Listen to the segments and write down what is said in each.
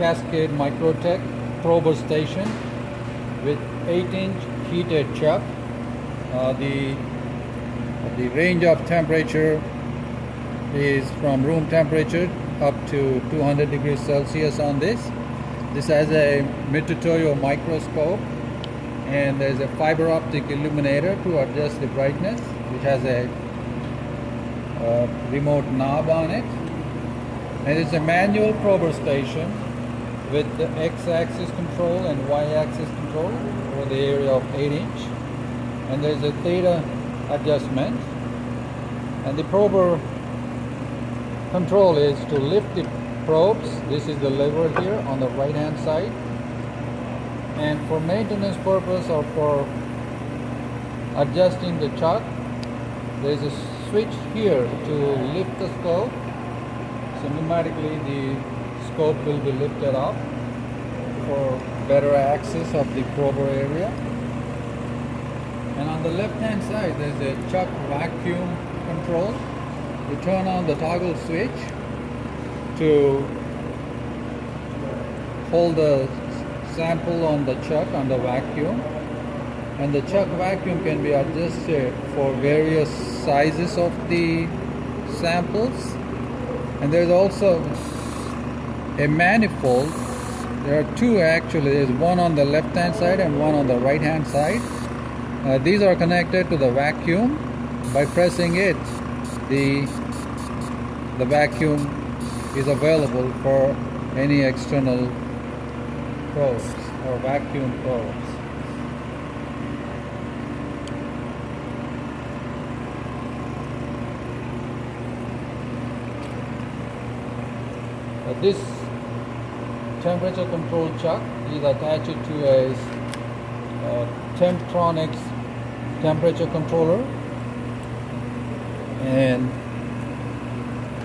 Cascade Microtech prober station with 8-inch heated chuck. The range of temperature is from room temperature up to 200 degrees Celsius on this. This has a mid-to-toyo microscope, and there's a fiber optic illuminator to adjust the brightness, which has a remote knob on it. And it's a manual prober station with the x-axis control and y-axis control for the area of 8-inch. And there's a theta adjustment. And the prober control is to lift the probes. This is the lever here on the right hand side. And for maintenance purpose or for adjusting the chuck, there's a switch here to lift the scope. So pneumatically the scope will be lifted up for better access of the prober area. And on the left hand side there's a chuck vacuum control. You turn on the toggle switch to hold the sample on the chuck on the vacuum, and the chuck vacuum can be adjusted for various sizes of the samples. And there's also a manifold. There are two actually. There's one on the left hand side and one on the right hand side. These are connected to the vacuum. By pressing it, the vacuum is available for any external probes or vacuum probes. This temperature control chuck is attached to a Temptronics temperature controller, and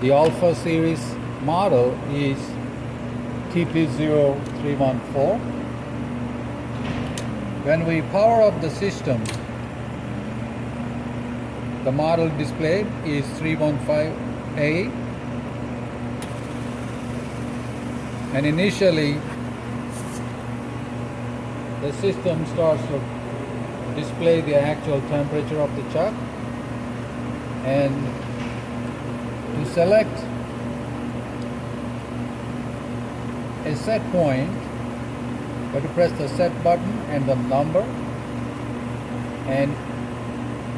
the Alpha series model is TP0314. When we power up the system, the model displayed is 315A, and initially the system starts to display the actual temperature of the chuck. And to select a set point, you have to press the set button and the number. And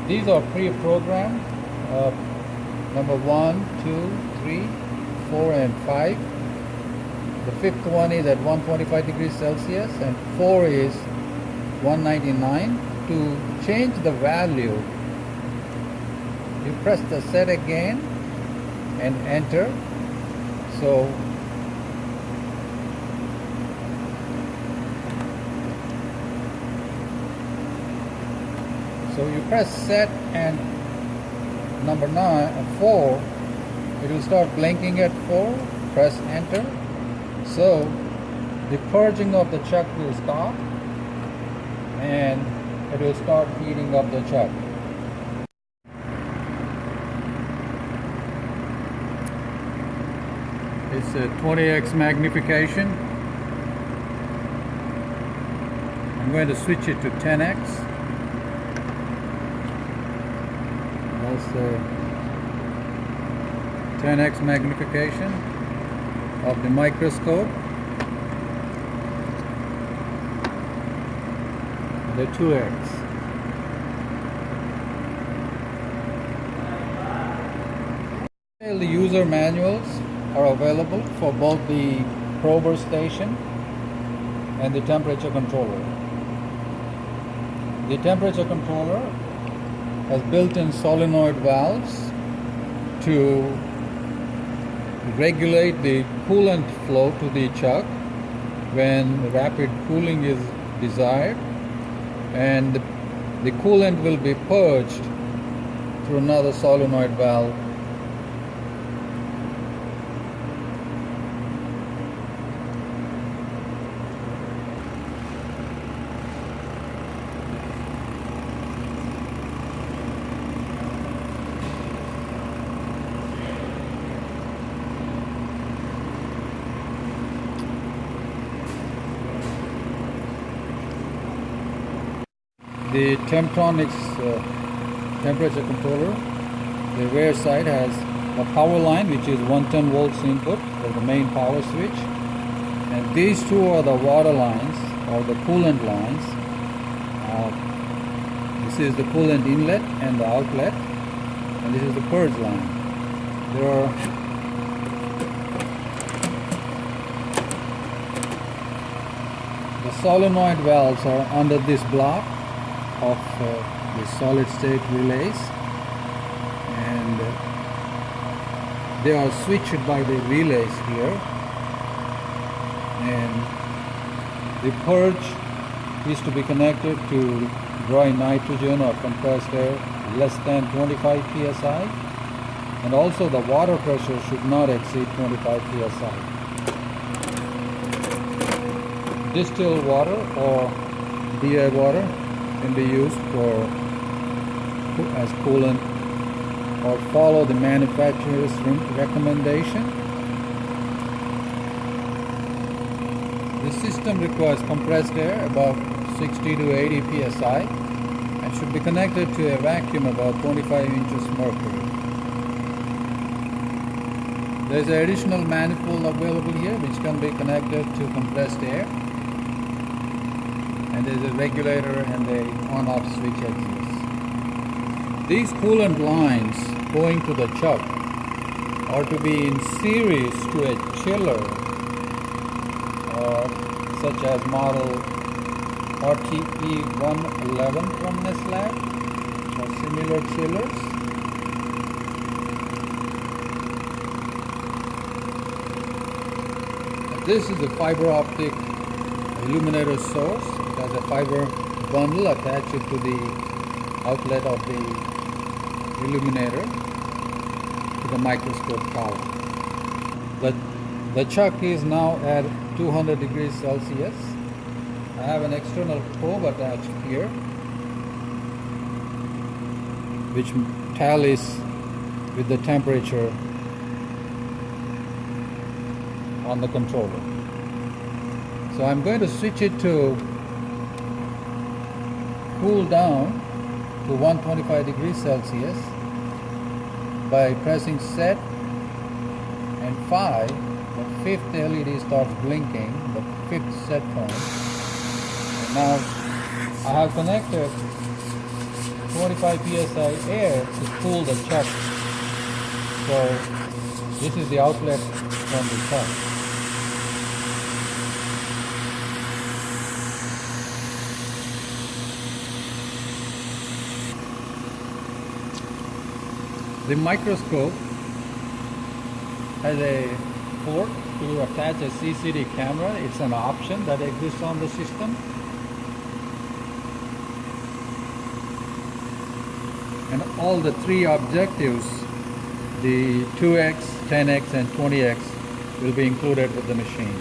these are pre-programmed, number 1, 2, 3, 4, and 5. The fifth one is at 125 degrees Celsius, and 4 is 199. To change the value, you press the set again and enter. So you press set and number 4, it will start blinking at 4. Press enter. So the purging of the chuck will stop, and it will start heating up the chuck. It's a 20x magnification. I'm going to switch it to 10x. That's the 10x magnification of the microscope. The 2x. The user manuals are available for both the prober station and the temperature controller. The temperature controller has built-in solenoid valves to regulate the coolant flow to the chuck when rapid cooling is desired, and the coolant will be purged through another solenoid valve. The Temptronics temperature controller, the rear side has a power line which is 110 volts input for the main power switch, and these two are the water lines or the coolant lines. This is the coolant inlet and the outlet, and this is the purge line. The solenoid valves are under this block of the solid state relays, and they are switched by the relays here, and the purge is to be connected to dry nitrogen or compressed air less than 25 psi, and also the water pressure should not exceed 25 psi. Distilled water or DI water can be used as coolant, or follow the manufacturer's recommendation. The system requires compressed air above 60 to 80 psi and should be connected to a vacuum about 25 inches mercury. There is an additional manifold available here which can be connected to compressed air, and there is a regulator and a on-off switch exists. These coolant lines going to the chuck are to be in series to a chiller such as model RTE111 from Nestlé or similar chillers. This is a fiber optic illuminator source. It has a fiber bundle attached to the outlet of the illuminator to the microscope tower. The chuck is now at 200 degrees Celsius. I have an external probe attached here which tallies with the temperature on the controller. So I'm going to switch it to cool down to 125 degrees Celsius by pressing set and 5. The fifth LED starts blinking, the fifth set point. And now I have connected 25 psi air to cool the chuck. So this is the outlet from the chuck. The microscope has a port to attach a CCD camera. It's an option that exists on the system. And all the three objectives, the 2x, 10x and 20x, will be included with the machine.